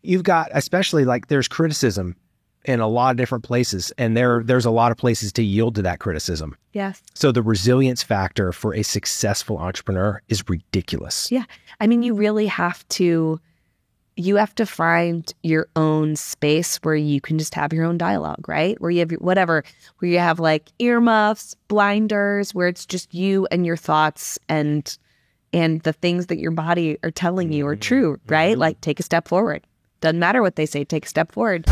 You've got, especially like there's criticism in a lot of different places, and there's a lot of places to yield to that criticism. Yes. So the resilience factor for a successful entrepreneur is ridiculous. Yeah. I mean, you really have to find your own space where you can just have your own dialogue, right? Where you have where you have like earmuffs, blinders, where it's just you and your thoughts and the things that your body are telling you are true, right? Like take a step forward. Doesn't matter what they say, take a step forward.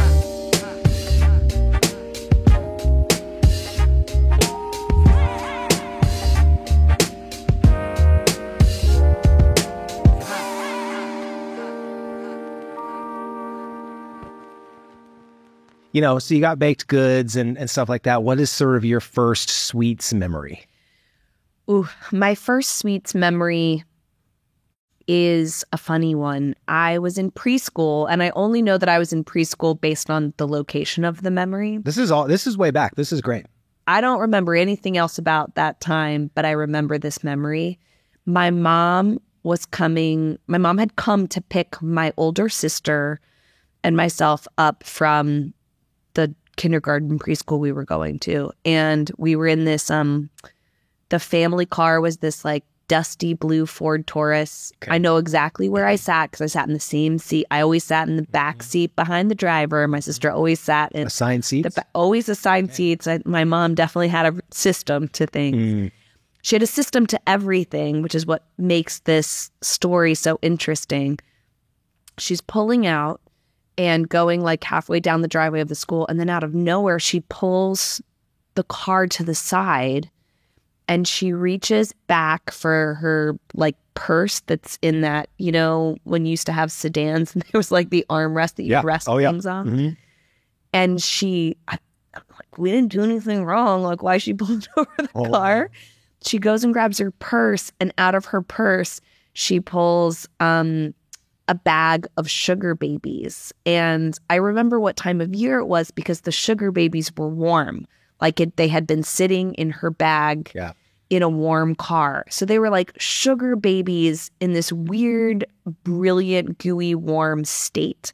So you got baked goods and stuff like that. What is sort of your first sweets memory? Ooh, my first sweets memory is a funny one. I was in preschool, and I only know that I was in preschool based on the location of the memory. This is way back. This is great. I don't remember anything else about that time, but I remember this memory. My mom had come to pick my older sister and myself up from the kindergarten preschool we were going to. And we were in this, the family car was this like dusty blue Ford Taurus. Okay. I know exactly where I sat because I sat in the same seat. I always sat in the back seat behind the driver. My sister always sat in assigned seats. Always assigned seats. My mom definitely had a system to things. She had a system to everything, which is what makes this story so interesting. She's pulling out and going like halfway down the driveway of the school. And then out of nowhere, she pulls the car to the side and she reaches back for her like purse that's in that, when you used to have sedans and there was like the armrest that you rest things on. Mm-hmm. And I'm like, we didn't do anything wrong. Like, why is she pulling over the car? She goes and grabs her purse, and out of her purse, she pulls a bag of sugar babies. And I remember what time of year it was because the sugar babies were warm. Like they had been sitting in her bag in a warm car. So they were like sugar babies in this weird, brilliant, gooey, warm state.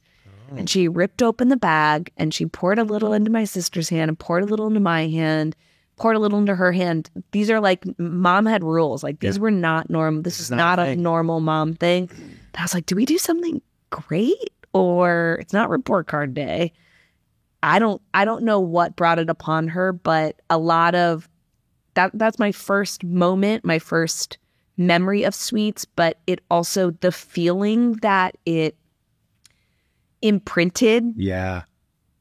Oh. And she ripped open the bag and she poured a little into my sister's hand and poured a little into my hand, poured a little into her hand. These are like, mom had rules. Like these were not normal. This is not a normal mom thing. I was like, do we do something great? Or it's not report card day. I don't know what brought it upon her, but a lot of that's my first moment, my first memory of sweets, but it also the feeling that it imprinted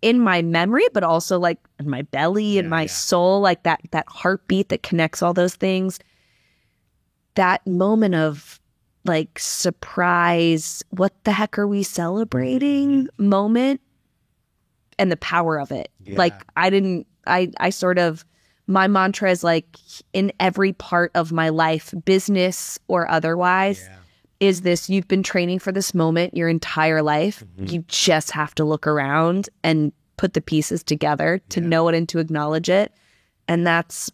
in my memory, but also like in my belly and my soul, like that heartbeat that connects all those things. That moment of like surprise, what the heck are we celebrating moment, and the power of it. Like I sort of, my mantra is like in every part of my life, business or otherwise, is this: you've been training for this moment your entire life. Mm-hmm. You just have to look around and put the pieces together to know it and to acknowledge it. And that's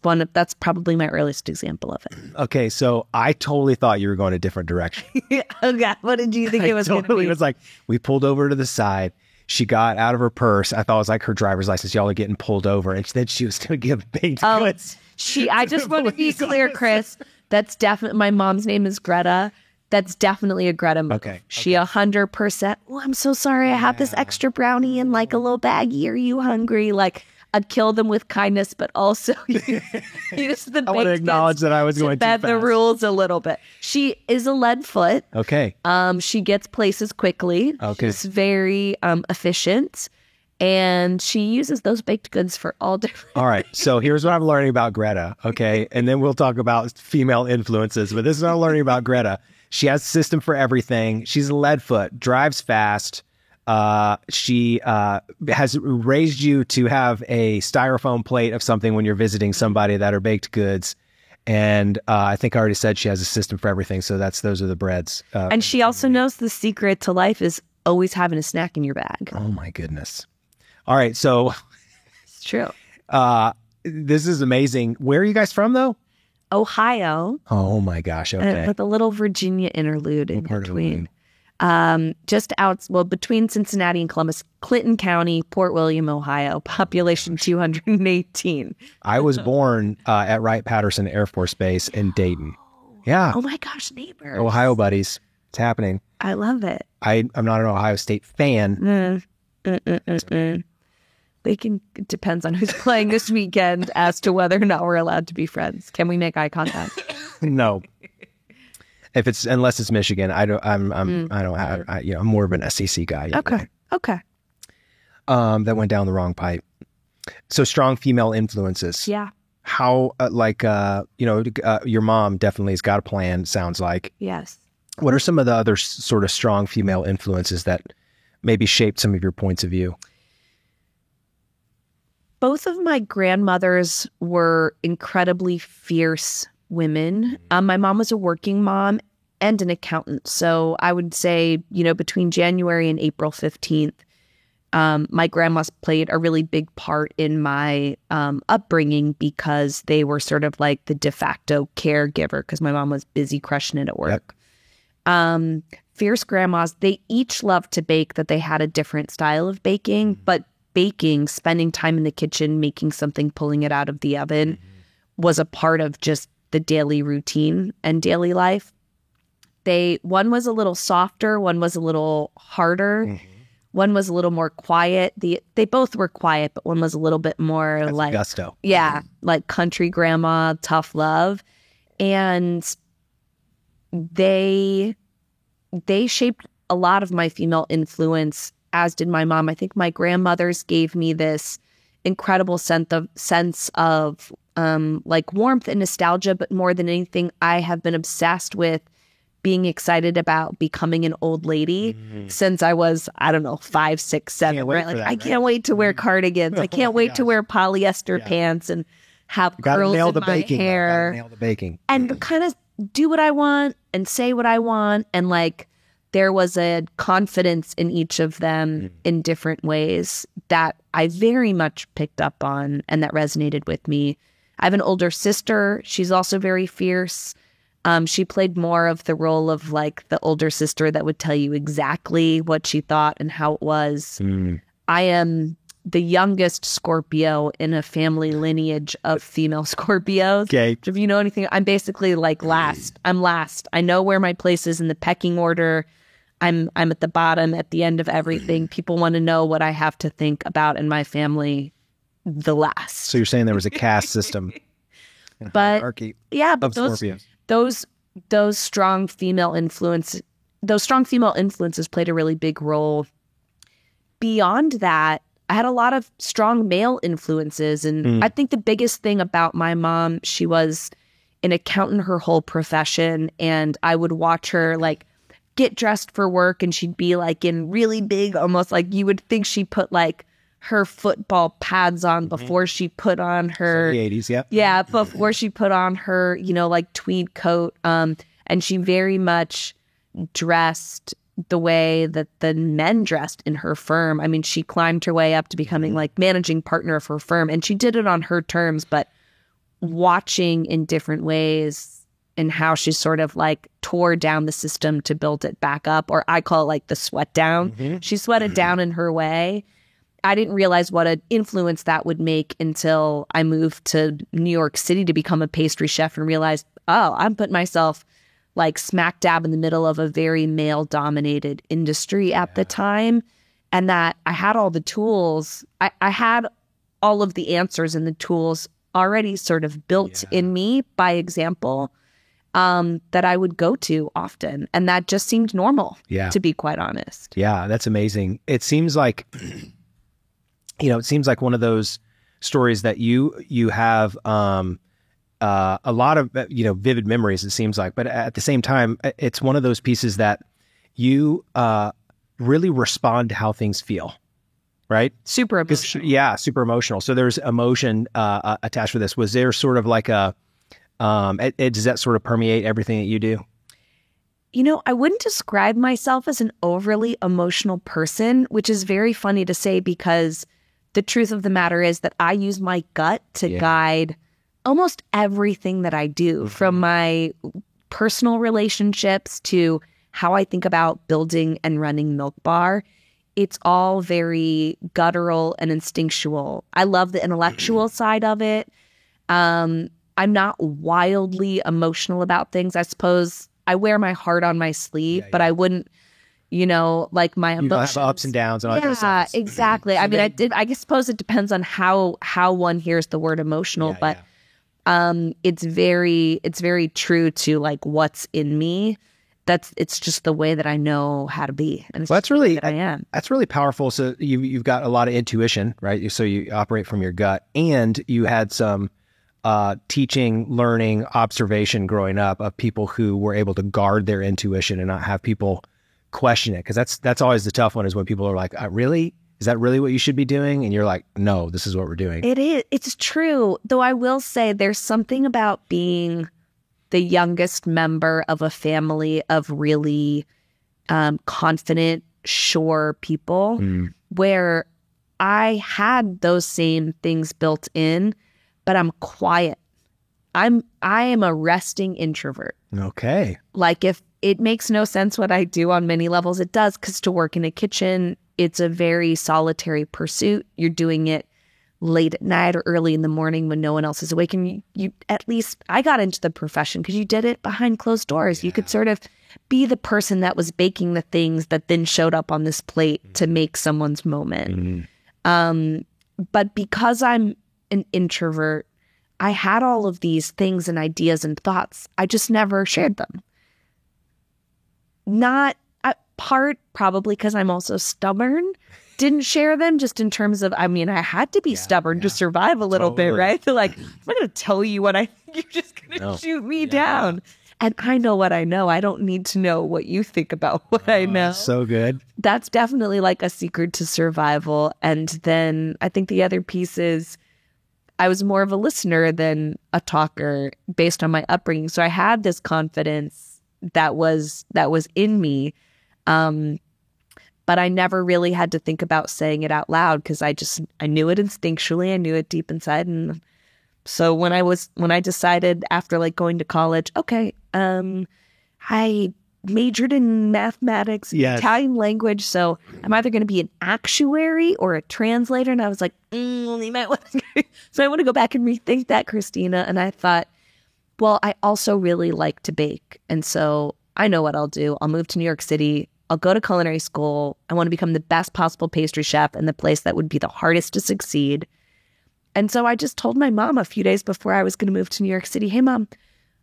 probably my earliest example of it. Okay, so I totally thought you were going a different direction. Oh God, what did you think it was going to be? It was like, we pulled over to the side. She got out of her purse. I thought it was like her driver's license. Y'all are getting pulled over. And then she was going to give baked goods. I just want to be clear, Chris. That's definitely, my mom's name is Greta. That's definitely a Greta move. Okay. She 100%, oh, I'm so sorry. I have this extra brownie in like a little baggie. Are you hungry? Like, I'd kill them with kindness, but also I want to acknowledge that I was going too fast. The rules a little bit. She is a lead foot. Okay. She gets places quickly. Okay. She's very efficient, and she uses those baked goods for all different. All right. So here's what I'm learning about Greta. Okay, and then we'll talk about female influences. But this is what I'm learning about Greta. She has a system for everything. She's a lead foot. Drives fast. She has raised you to have a styrofoam plate of something when you're visiting somebody that are baked goods. And I think I already said she has a system for everything. So those are the breads. And she also knows the secret to life is always having a snack in your bag. Oh, my goodness. All right. So it's true. This is amazing. Where are you guys from, though? Ohio. Oh, my gosh. Okay. With a little Virginia interlude in between. Just between Cincinnati and Columbus, Clinton County, Port William, Ohio, population 218. I was born at Wright-Patterson Air Force Base in Dayton. Yeah. Oh my gosh, neighbors. Ohio buddies. It's happening. I love it. I'm not an Ohio State fan. It depends on who's playing this weekend as to whether or not we're allowed to be friends. Can we make eye contact? No. Unless it's Michigan, I'm more of an SEC guy. Okay. That went down the wrong pipe. So strong female influences. Yeah. How, your mom definitely has got a plan, sounds like. Yes. What are some of the other sort of strong female influences that maybe shaped some of your points of view? Both of my grandmothers were incredibly fierce women. My mom was a working mom and an accountant. So I would say, between January and April 15th, my grandmas played a really big part in my upbringing because they were sort of like the de facto caregiver because my mom was busy crushing it at work. Yep. Fierce grandmas, they each loved to bake, that they had a different style of baking, but baking, spending time in the kitchen, making something, pulling it out of the oven was a part of just the daily routine and daily life. One was a little softer, one was a little harder, one was a little more quiet. They both were quiet, but one was a little bit more That's like gusto. Yeah, like country grandma, tough love. And they shaped a lot of my female influence, as did my mom. I think my grandmothers gave me this incredible sense of warmth and nostalgia, but more than anything, I have been obsessed with being excited about becoming an old lady since I was, 5, 6, 7. Right? I can't wait to wear cardigans. I can't wait to wear polyester pants and have curls in my hair. Nail the baking. And kind of do what I want and say what I want. And there was a confidence in each of them in different ways that I very much picked up on and that resonated with me. I have an older sister. She's also very fierce. She played more of the role of the older sister that would tell you exactly what she thought and how it was. I am the youngest Scorpio in a family lineage of female Scorpios. Okay. If you know anything, I'm basically last. I'm last. I know where my place is in the pecking order. I'm at the bottom, at the end of everything. People want to know what I have to think about in my family the last. So you're saying there was a caste system. But hierarchy but of Scorpios. Those strong female influences played a really big role. Beyond that, I had a lot of strong male influences. And I think the biggest thing about my mom, she was an accountant her whole profession. And I would watch her get dressed for work, and she'd be in really big, almost you would think she put her football pads on before she put on her the 80s, yeah. Yeah, before she put on her, tweed coat. And she very much dressed the way that the men dressed in her firm. I mean, she climbed her way up to becoming managing partner of her firm, and she did it on her terms, but watching in different ways and how she sort of tore down the system to build it back up, or I call it the sweat down. She sweated down in her way. I didn't realize what an influence that would make until I moved to New York City to become a pastry chef and realized, I'm putting myself smack dab in the middle of a very male-dominated industry at the time, and that I had all the tools. I had all of the answers and the tools already sort of built in me by example that I would go to often. And that just seemed normal, to be quite honest. Yeah, that's amazing. It seems like... it seems like one of those stories that you have a lot of vivid memories. It seems like, but at the same time, it's one of those pieces that you really respond to how things feel, right? Super emotional. Yeah, super emotional. So there's emotion attached with this. Was there sort of does that sort of permeate everything that you do? I wouldn't describe myself as an overly emotional person, which is very funny to say because the truth of the matter is that I use my gut to guide almost everything that I do, from my personal relationships to how I think about building and running Milk Bar, it's all very guttural and instinctual. I love the intellectual side of it. I'm not wildly emotional about things. I suppose I wear my heart on my sleeve, but I wouldn't, like my emotions. You have ups and downs and all that stuff. Yeah, exactly. I mean, I suppose it depends on how one hears the word emotional, but it's very true to like what's in me. It's just the way that I know how to be, and it's that's really that I am. That's really powerful. So you've got a lot of intuition, right? So you operate from your gut, and you had some teaching, learning, observation growing up of people who were able to guard their intuition and not have people question it. Because that's always the tough one, is when people are like, really? Is that really what you should be doing? And you're like, no, this is what we're doing. It is. It's true. Though I will say there's something about being the youngest member of a family of really confident, sure people, where I had those same things built in, but I'm quiet. I am a resting introvert. Okay. Like, if it makes no sense what I do on many levels, it does, because to work in a kitchen, it's a very solitary pursuit. You're doing it late at night or early in the morning when no one else is awake. And you at least, I got into the profession because you did it behind closed doors. You could sort of be the person that was baking the things that then showed up on this plate to make someone's moment. But because I'm an introvert, I had all of these things and ideas and thoughts. I just never shared them. Not part probably because I'm also stubborn. Didn't share them just in terms of, I mean, I had to be stubborn to survive a little bit, right? Like, I'm not going to tell you what I think. You're just going to shoot me down. And I know what I know. I don't need to know what you think about what I know. So good. That's definitely like a secret to survival. And then I think the other piece is I was more of a listener than a talker based on my upbringing. So I had this confidence that was in me. But I never really had to think about saying it out loud because I knew it instinctually. I knew it deep inside. And so when I decided after like going to college, okay, I majored in mathematics, Italian language. So I'm either going to be an actuary or a translator. And I was like, you might want to. So I want to go back and rethink that, Christina. And I thought, well, I also really like to bake. And so I know what I'll do. I'll move to New York City. I'll go to culinary school. I want to become the best possible pastry chef in the place that would be the hardest to succeed. And so I just told my mom a few days before I was going to move to New York City, hey, Mom,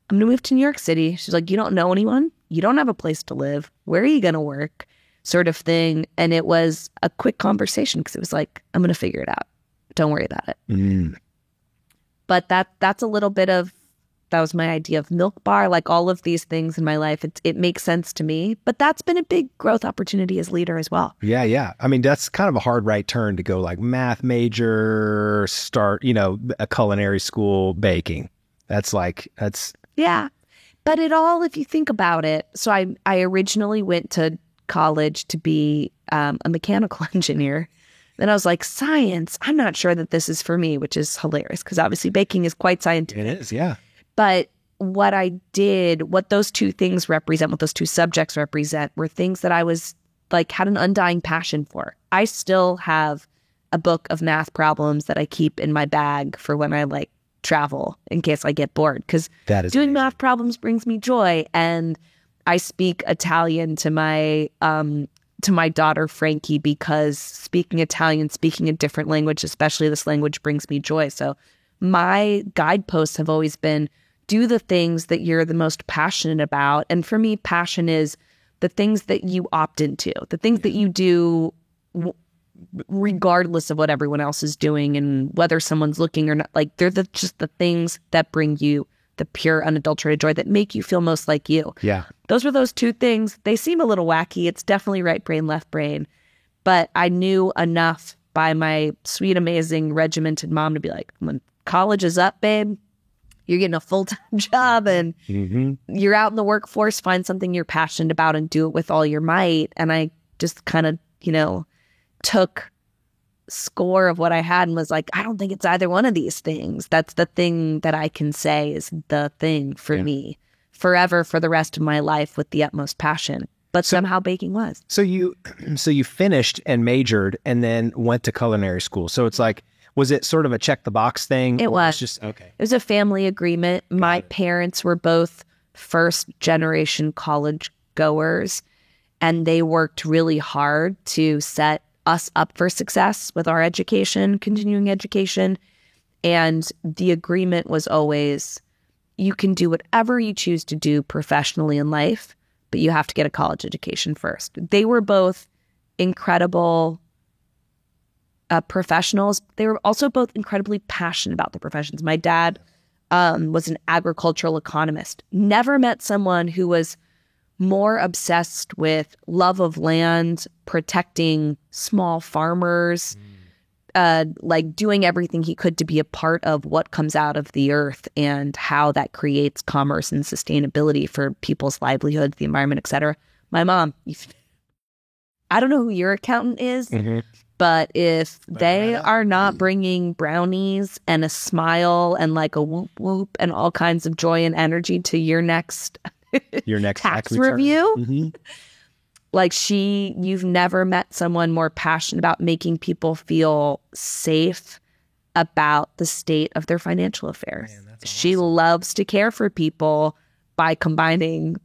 I'm going to move to New York City. She's like, you don't know anyone? You don't have a place to live. Where are you going to work? Sort of thing. And it was a quick conversation because it was like, I'm going to figure it out. Don't worry about it. But that's a little bit of, that was my idea of Milk Bar, like all of these things in my life. It makes sense to me, but that's been a big growth opportunity as leader as well. Yeah. I mean, that's kind of a hard right turn to go like math major, start, a culinary school, baking. Yeah. But it all, if you think about it, so I originally went to college to be a mechanical engineer. Then I was like, science, I'm not sure that this is for me, which is hilarious because obviously baking is quite scientific. It is, yeah. But what those two things represent, what those two subjects represent, were things that I was like, had an undying passion for. I still have a book of math problems that I keep in my bag for when I like travel in case I get bored. Because doing amazing. Math problems brings me joy. And I speak Italian to my daughter, Frankie, because speaking Italian, speaking a different language, especially this language, brings me joy. So my guideposts have always been, do the things that you're the most passionate about. And for me, passion is the things that you opt into, the things that you do regardless of what everyone else is doing and whether someone's looking or not. Like, they're just the things that bring you the pure, unadulterated joy that make you feel most like you. Yeah. Those were those two things. They seem a little wacky. It's definitely right brain, left brain. But I knew enough by my sweet, amazing, regimented mom to be like, when college is up, babe, you're getting a full-time job and you're out in the workforce, find something you're passionate about and do it with all your might. And I just kind of, took score of what I had and was like, I don't think it's either one of these things. That's the thing that I can say is the thing for me forever, for the rest of my life, with the utmost passion. but somehow baking was. So you finished and majored and then went to culinary school. So it's like, was it sort of a check the box thing? It was just okay. It was a family agreement. My parents were both first generation college goers, and they worked really hard to set us up for success with our education, continuing education. And the agreement was always, you can do whatever you choose to do professionally in life, but you have to get a college education first. They were both incredible professionals. They were also both incredibly passionate about their professions. My dad was an agricultural economist. Never met someone who was more obsessed with love of land, protecting small farmers, like doing everything he could to be a part of what comes out of the earth and how that creates commerce and sustainability for people's livelihoods, the environment, etc. My mom, I don't know who your accountant is, but if they are not bringing brownies and a smile and like a whoop whoop and all kinds of joy and energy to your next tax review, like you've never met someone more passionate about making people feel safe about the state of their financial affairs. Man, that's awesome. She loves to care for people by combining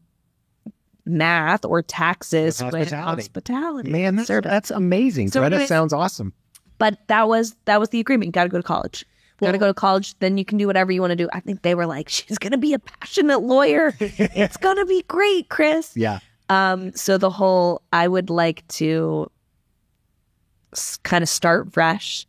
math or taxes with hospitality. Man, that's amazing. So Greta sounds awesome. But that was the agreement. You got to go to college. Got to go to college, then you can do whatever you want to do. I think they were like, she's going to be a passionate lawyer. It's going to be great, Chris. Yeah. So the whole, I would like to kind of start fresh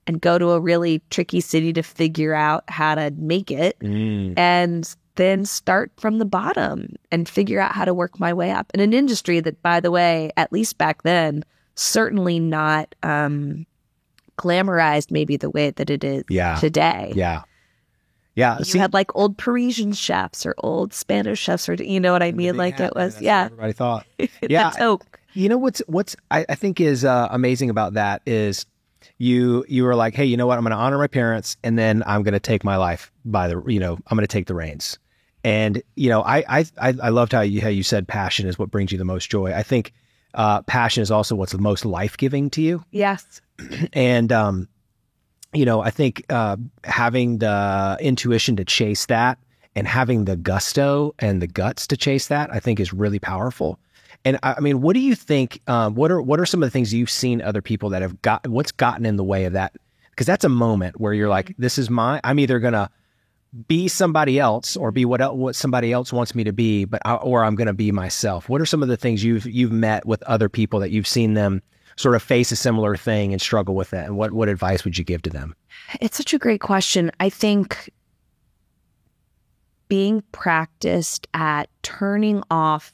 and go to a really tricky city to figure out how to make it, and then start from the bottom and figure out how to work my way up in an industry that, by the way, at least back then, certainly not glamorized maybe the way that it is today. Yeah. You had like old Parisian chefs or old Spanish chefs, or you know what I mean? Like it was, everybody thought. Yeah. You know what's I think is amazing about that is you were like, hey, you know what? I'm going to honor my parents, and then I'm going to take my life by the, I'm going to take the reins. And I loved how you said passion is what brings you the most joy. I think passion is also what's the most life-giving to you. Yes. And I think having the intuition to chase that and having the gusto and the guts to chase that, I think is really powerful. And I mean, what do you think, what are some of the things you've seen other people that have what's gotten in the way of that? Because that's a moment where you're like, I'm either going to be somebody else or be what somebody else wants me to be, or I'm going to be myself. What are some of the things you've met with other people that you've seen them sort of face a similar thing and struggle with it? And what advice would you give to them? It's such a great question. I think being practiced at turning off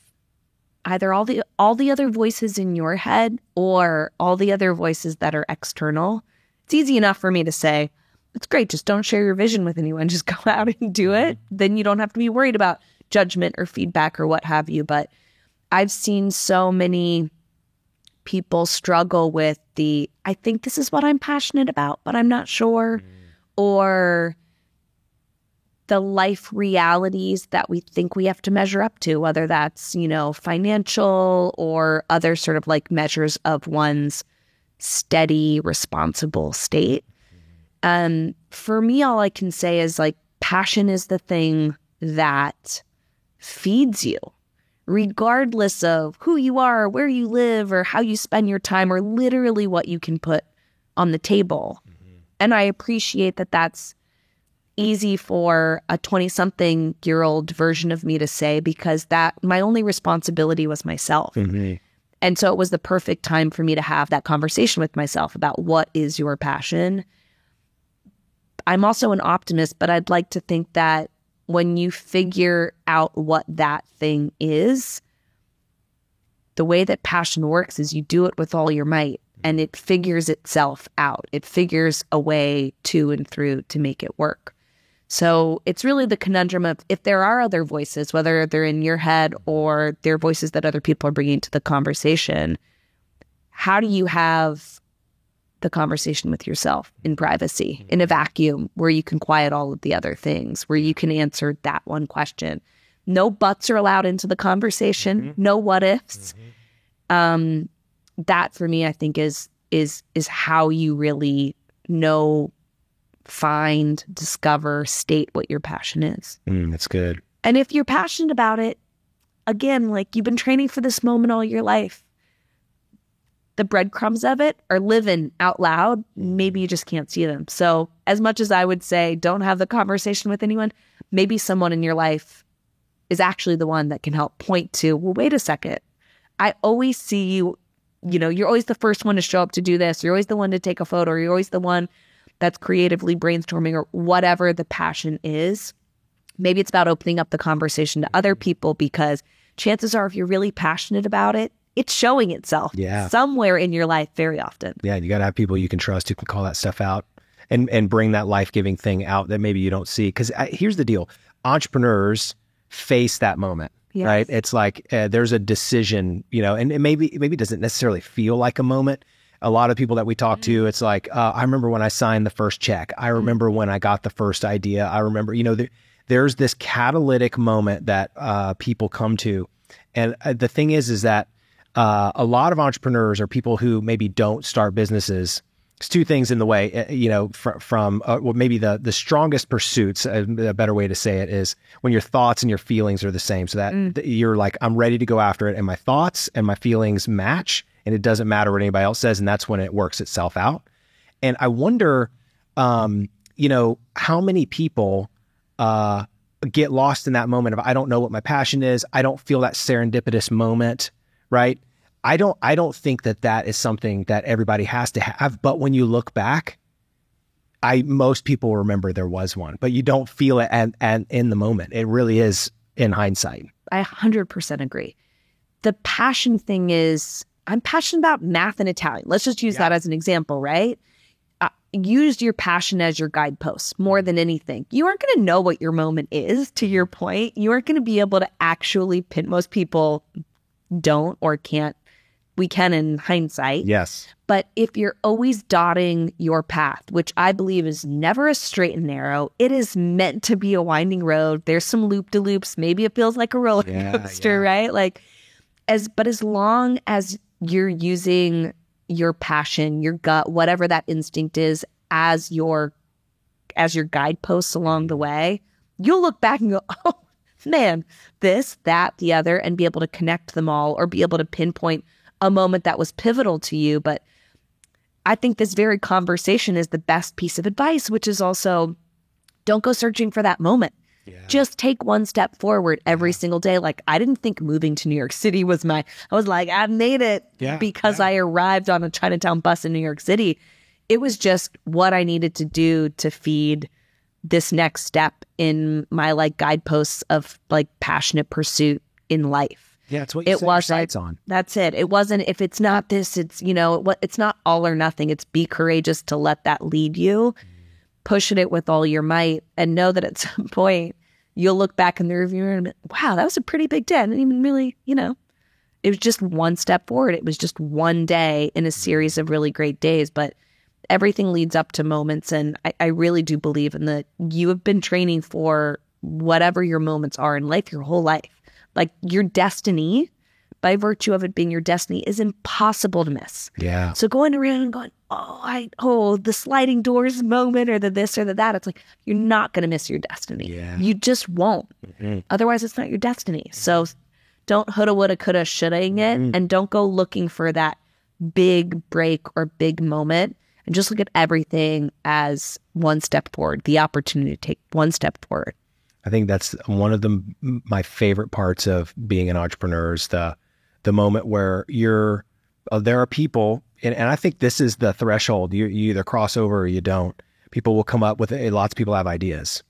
either all the other voices in your head or all the other voices that are external. It's easy enough for me to say, it's great, just don't share your vision with anyone, just go out and do it. Then you don't have to be worried about judgment or feedback or what have you. But I've seen so many people struggle with I think this is what I'm passionate about, but I'm not sure, or the life realities that we think we have to measure up to, whether that's, financial or other sort of like measures of one's steady, responsible state. For me, all I can say is like passion is the thing that feeds you, regardless of who you are, where you live, or how you spend your time, or literally what you can put on the table. And I appreciate that that's easy for a 20-something-year-old version of me to say, because my only responsibility was myself. And so it was the perfect time for me to have that conversation with myself about what is your passion. I'm also an optimist, but I'd like to think that when you figure out what that thing is, the way that passion works is you do it with all your might, and it figures itself out. It figures a way to and through to make it work. So it's really the conundrum of, if there are other voices, whether they're in your head or they're voices that other people are bringing to the conversation, how do you have the conversation with yourself in privacy, in a vacuum, where you can quiet all of the other things, where you can answer that one question? No buts are allowed into the conversation. No what ifs. That for me, I think is how you really know, find, discover, state what your passion is. That's good. And if you're passionate about it, again, like you've been training for this moment all your life, the breadcrumbs of it are living out loud. Maybe you just can't see them. So as much as I would say, don't have the conversation with anyone, maybe someone in your life is actually the one that can help point to, well, wait a second. I always see you, you're always the first one to show up to do this. You're always the one to take a photo. Or you're always the one that's creatively brainstorming or whatever the passion is. Maybe it's about opening up the conversation to other people, because chances are if you're really passionate about it, it's showing itself somewhere in your life very often. Yeah, you got to have people you can trust who can call that stuff out and bring that life-giving thing out that maybe you don't see. Because here's the deal. Entrepreneurs face that moment, right? It's like there's a decision, and maybe it doesn't necessarily feel like a moment. A lot of people that we talk to, it's like, I remember when I signed the first check. I remember when I got the first idea. I remember, there's this catalytic moment that people come to. And the thing is that a lot of entrepreneurs are people who maybe don't start businesses. There's two things in the way, from maybe the strongest pursuits, a better way to say it is when your thoughts and your feelings are the same. So that you're like, I'm ready to go after it, and my thoughts and my feelings match, and it doesn't matter what anybody else says. And that's when it works itself out. And I wonder, how many people get lost in that moment of, I don't know what my passion is. I don't feel that serendipitous moment, right? I don't think that is something that everybody has to have. But when you look back, most people remember there was one, but you don't feel it and in the moment. It really is in hindsight. I 100% agree. The passion thing is, I'm passionate about math and Italian. Let's just use that as an example, right? Use your passion as your guidepost more than anything. You aren't going to know what your moment is, to your point. You aren't going to be able to actually pin. Most people don't or can't. We can in hindsight. Yes. But if you're always dotting your path, which I believe is never a straight and narrow, it is meant to be a winding road. There's some loop-de-loops. Maybe it feels like a roller coaster, right? Like, as long as you're using your passion, your gut, whatever that instinct is, as your guideposts along the way, you'll look back and go, oh man, this, that, the other, and be able to connect them all, or be able to pinpoint a moment that was pivotal to you. But I think this very conversation is the best piece of advice, which is also, don't go searching for that moment. Just take one step forward every single day. Like, I didn't think moving to New York City was I was like, I made it because I arrived on a Chinatown bus in New York City. It was just what I needed to do to feed this next step in my guideposts of passionate pursuit in life. Yeah, it's what you set your sights on. That's it. It wasn't, if it's not this, it's, it's not all or nothing. It's be courageous to let that lead you. Pushing it with all your might, and know that at some point you'll look back in the review mirror and be, wow, that was a pretty big day. I didn't even really, it was just one step forward. It was just one day in a series of really great days, but everything leads up to moments. And I really do believe in that you have been training for whatever your moments are in life, your whole life. Like, your destiny, by virtue of it being your destiny, is impossible to miss. Yeah. So going around and going, the sliding doors moment, or the this or the that, it's like, you're not going to miss your destiny. Yeah. You just won't. Otherwise, it's not your destiny. So don't woulda, woulda, coulda, shoulda-ing it, and don't go looking for that big break or big moment, and just look at everything as one step forward, the opportunity to take one step forward. I think that's one of my favorite parts of being an entrepreneur, is the moment where there are people, and I think this is the threshold. You either cross over or you don't. People will come up with it. Lots of people have ideas.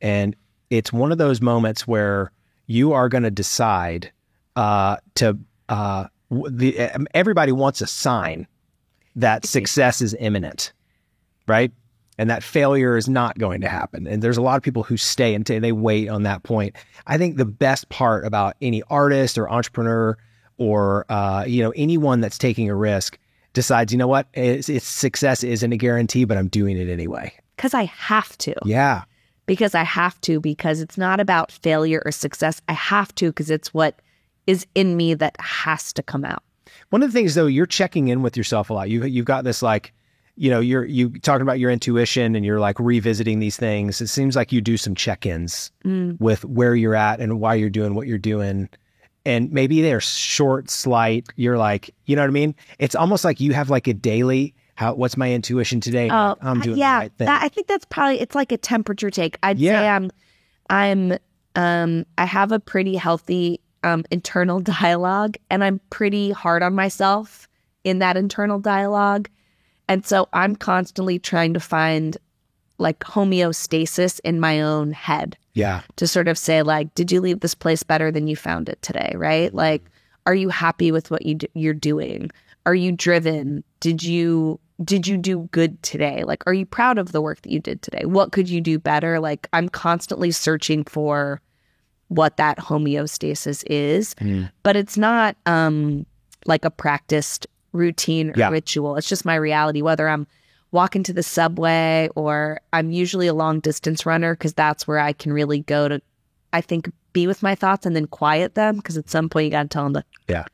And it's one of those moments where you are going to decide everybody wants a sign that success is imminent, right? And that failure is not going to happen. And there's a lot of people who stay and they wait on that point. I think the best part about any artist or entrepreneur or anyone that's taking a risk decides, you know what, it's success isn't a guarantee, but I'm doing it anyway. Because I have to. Yeah. because I have to, because it's not about failure or success. I have to because it's what is in me that has to come out. One of the things, though, you're checking in with yourself a lot. You've got this, like, you talking about your intuition and you're like revisiting these things. It seems like you do some check-ins with where you're at and why you're doing what you're doing. And maybe they're short, slight. You're like, you know what I mean? It's almost like you have like a daily, what's my intuition today? I'm doing the right thing. I think that's probably, it's like a temperature take. I'd say I have a pretty healthy internal dialogue, and I'm pretty hard on myself in that internal dialogue. And so I'm constantly trying to find like homeostasis in my own head. Yeah. To sort of say, like, did you leave this place better than you found it today? Right? Like, are you happy with what you're doing? Are you driven? Did you do good today? Like, are you proud of the work that you did today? What could you do better? Like, I'm constantly searching for what that homeostasis is, but it's not like a practiced routine or ritual. It's just my reality, whether I'm walking to the subway or I'm usually a long distance runner, because that's where I can really go to, I think, be with my thoughts and then quiet them, because at some point you got to tell them to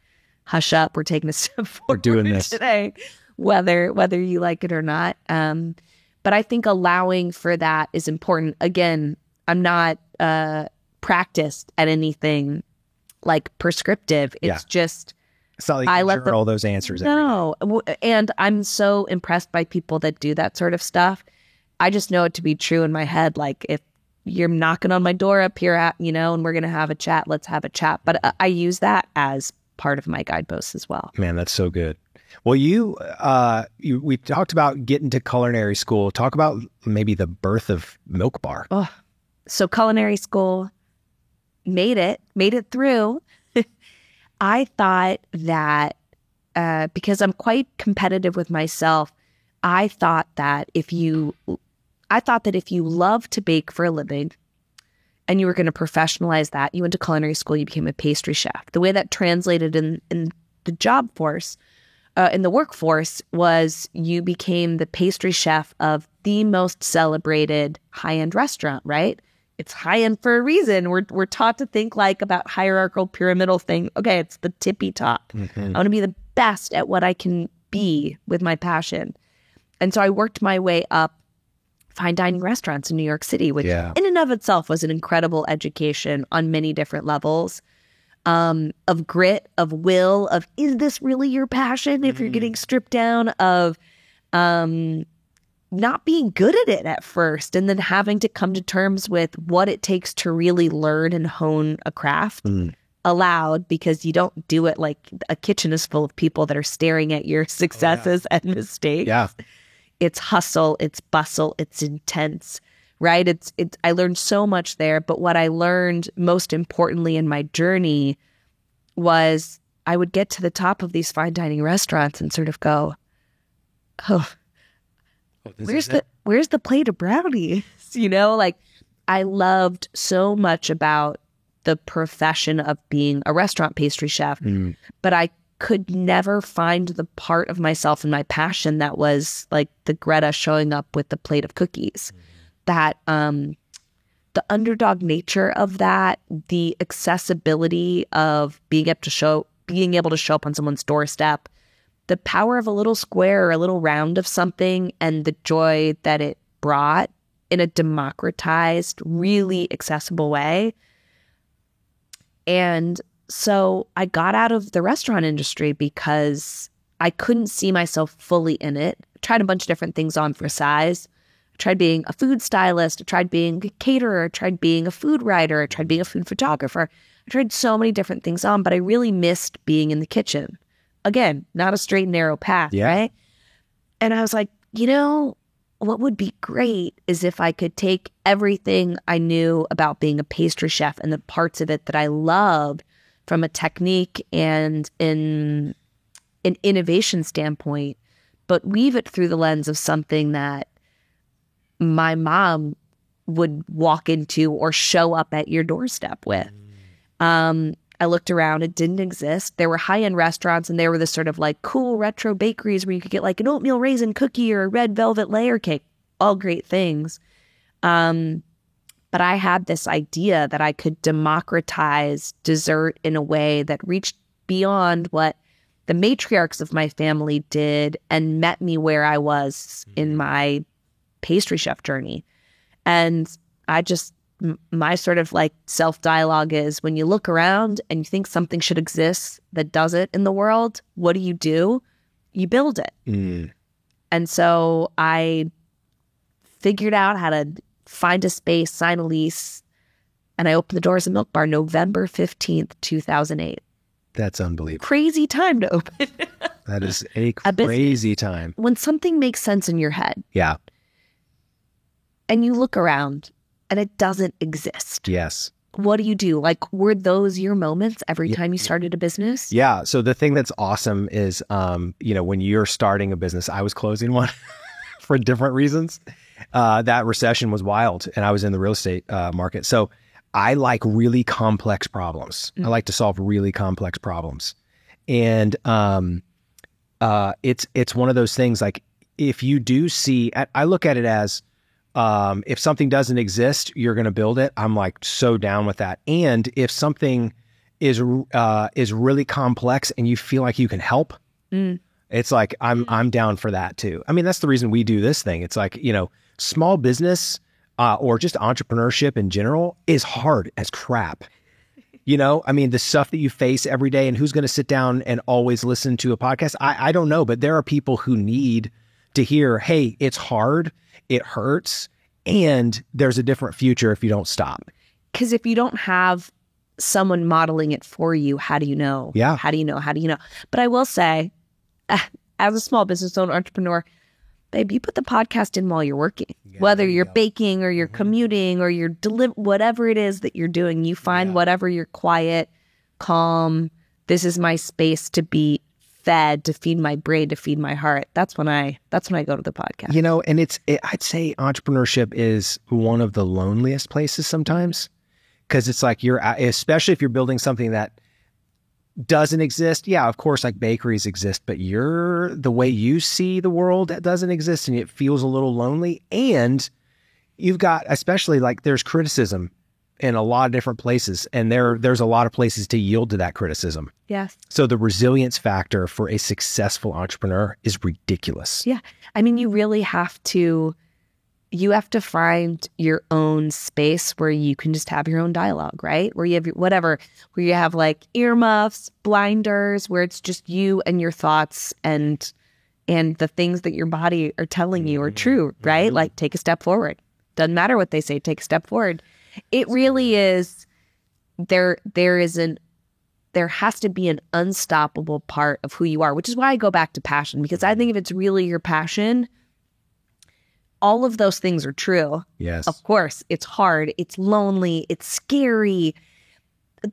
hush up. We're taking a step forward. We're doing this today, whether you like it or not. But I think allowing for that is important. Again, I'm not practiced at anything like prescriptive. It's just, it's not like I let all those answers. No. And I'm so impressed by people that do that sort of stuff. I just know it to be true in my head. Like, if you're knocking on my door up here at, and we're going to have a chat, let's have a chat. But I use that as part of my guideposts as well. Man, that's so good. Well, we talked about getting to culinary school. Talk about maybe the birth of Milk Bar. Oh, so culinary school, made it through. I thought that because I'm quite competitive with myself, I thought that if you love to bake for a living and you were going to professionalize that, you went to culinary school, you became a pastry chef. The way that translated in the job force, in the workforce, was you became the pastry chef of the most celebrated high-end restaurant, right? It's high-end for a reason. We're taught to think like about hierarchical pyramidal thing. Okay, it's the tippy top. I want to be the best at what I can be with my passion. And so I worked my way up fine dining restaurants in New York City, which in and of itself was an incredible education on many different levels, of grit, of will, of is this really your passion? If you're getting stripped down, of not being good at it at first, and then having to come to terms with what it takes to really learn and hone a craft aloud, because you don't do it like a kitchen is full of people that are staring at your successes and mistakes. Yeah. It's hustle, it's bustle, it's intense, right? It's I learned so much there, but what I learned most importantly in my journey was I would get to the top of these fine dining restaurants and sort of go, where's the plate of brownies? Like, I loved so much about the profession of being a restaurant pastry chef, but I could never find the part of myself and my passion that was like the Greta showing up with the plate of cookies. That the underdog nature of that, the accessibility of being able to show up on someone's doorstep, the power of a little square or a little round of something, and the joy that it brought in a democratized, really accessible way. And so I got out of the restaurant industry because I couldn't see myself fully in it. I tried a bunch of different things on for size. I tried being a food stylist. I tried being a caterer. I tried being a food writer. I tried being a food photographer. I tried so many different things on, but I really missed being in the kitchen. Again, not a straight and narrow path, right? And I was like, what would be great is if I could take everything I knew about being a pastry chef and the parts of it that I loved from a technique and an innovation standpoint, but weave it through the lens of something that my mom would walk into or show up at your doorstep with. I looked around, it didn't exist. There were high-end restaurants, and there were this sort of like cool retro bakeries where you could get like an oatmeal raisin cookie or a red velvet layer cake, all great things. But I had this idea that I could democratize dessert in a way that reached beyond what the matriarchs of my family did and met me where I was in my pastry chef journey. And my sort of like self-dialogue is, when you look around and you think something should exist that doesn't in the world, what do? You build it. And so I figured out how to find a space, sign a lease, and I opened the doors of Milk Bar November 15th, 2008. That's unbelievable. Crazy time to open. That is a crazy time. When something makes sense in your head. Yeah. And you look around and it doesn't exist. Yes. What do? Like, were those your moments every time you started a business? Yeah. So the thing that's awesome is, when you're starting a business, I was closing one for different reasons. That recession was wild, and I was in the real estate market. So I like really complex problems. I like to solve really complex problems. And it's one of those things, like, if you do see, I look at it as, if something doesn't exist, you're going to build it. I'm like so down with that. And if something is really complex and you feel like you can help, it's like, I'm down for that too. I mean, that's the reason we do this thing. It's like, small business, or just entrepreneurship in general is hard as crap. I mean, the stuff that you face every day, and who's going to sit down and always listen to a podcast? I don't know, but there are people who need to hear, hey, it's hard, it hurts, and there's a different future if you don't stop. Because if you don't have someone modeling it for you, how do you know? Yeah. How do you know? But I will say, as a small business owner, entrepreneur, babe, you put the podcast in while you're working. Whether you're baking or you're commuting or you're whatever it is that you're doing, you find whatever you're quiet, calm, this is my space to be fed, to feed my brain, to feed my heart. That's when I go to the podcast. And I'd say entrepreneurship is one of the loneliest places sometimes, because it's like especially if you're building something that doesn't exist. Yeah, of course, like bakeries exist, but the way you see the world, that doesn't exist, and it feels a little lonely. And you've got, especially, like, there's criticism in a lot of different places, and there's a lot of places to yield to that criticism. Yes. So the resilience factor for a successful entrepreneur is ridiculous. Yeah. I mean, you really have to find your own space where you can just have your own dialogue, right? Where you have where you have like earmuffs, blinders, where it's just you and your thoughts and the things that your body are telling you are true, right? Like, take a step forward. Doesn't matter what they say, take a step forward. It really is, there has to be an unstoppable part of who you are, which is why I go back to passion, because I think if it's really your passion, all of those things are true. Yes. Of course, it's hard, it's lonely, it's scary.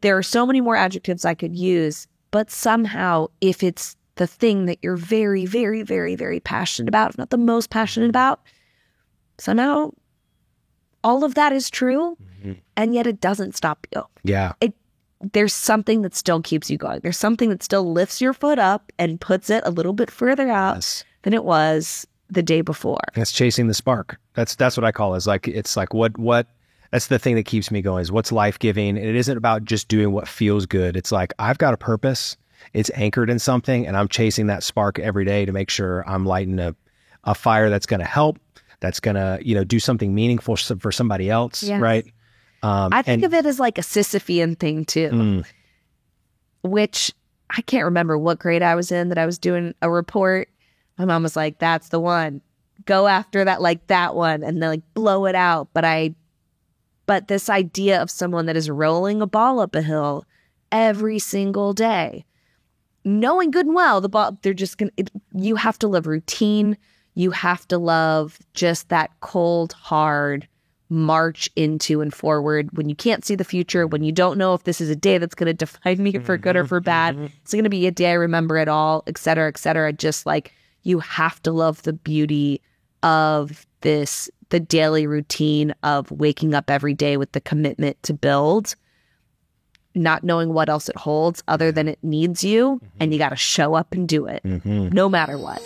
There are so many more adjectives I could use, but somehow, if it's the thing that you're very, very, very, very passionate about, if not the most passionate about, somehow all of that is true, and yet it doesn't stop you. Yeah. There's something that still keeps you going. There's something that still lifts your foot up and puts it a little bit further out than it was the day before. That's chasing the spark. That's what I call it. It's like what that's the thing that keeps me going, is what's life-giving. And it isn't about just doing what feels good. It's like, I've got a purpose. It's anchored in something, and I'm chasing that spark every day to make sure I'm lighting a fire that's going to help, that's going to, do something meaningful for somebody else. Yes. Right. I think of it as like a Sisyphean thing too, which I can't remember what grade I was in that I was doing a report. My mom was like, that's the one. Go after that, like that one, and then like blow it out. But this idea of someone that is rolling a ball up a hill every single day, knowing good and well you have to love routine. You have to love just that cold, hard march into and forward when you can't see the future, when you don't know if this is a day that's going to define me for good or for bad. It's going to be a day I remember it all, et cetera, et cetera. Just like, you have to love the beauty of the daily routine of waking up every day with the commitment to build, not knowing what else it holds other than it needs you, and you got to show up and do it, no matter what.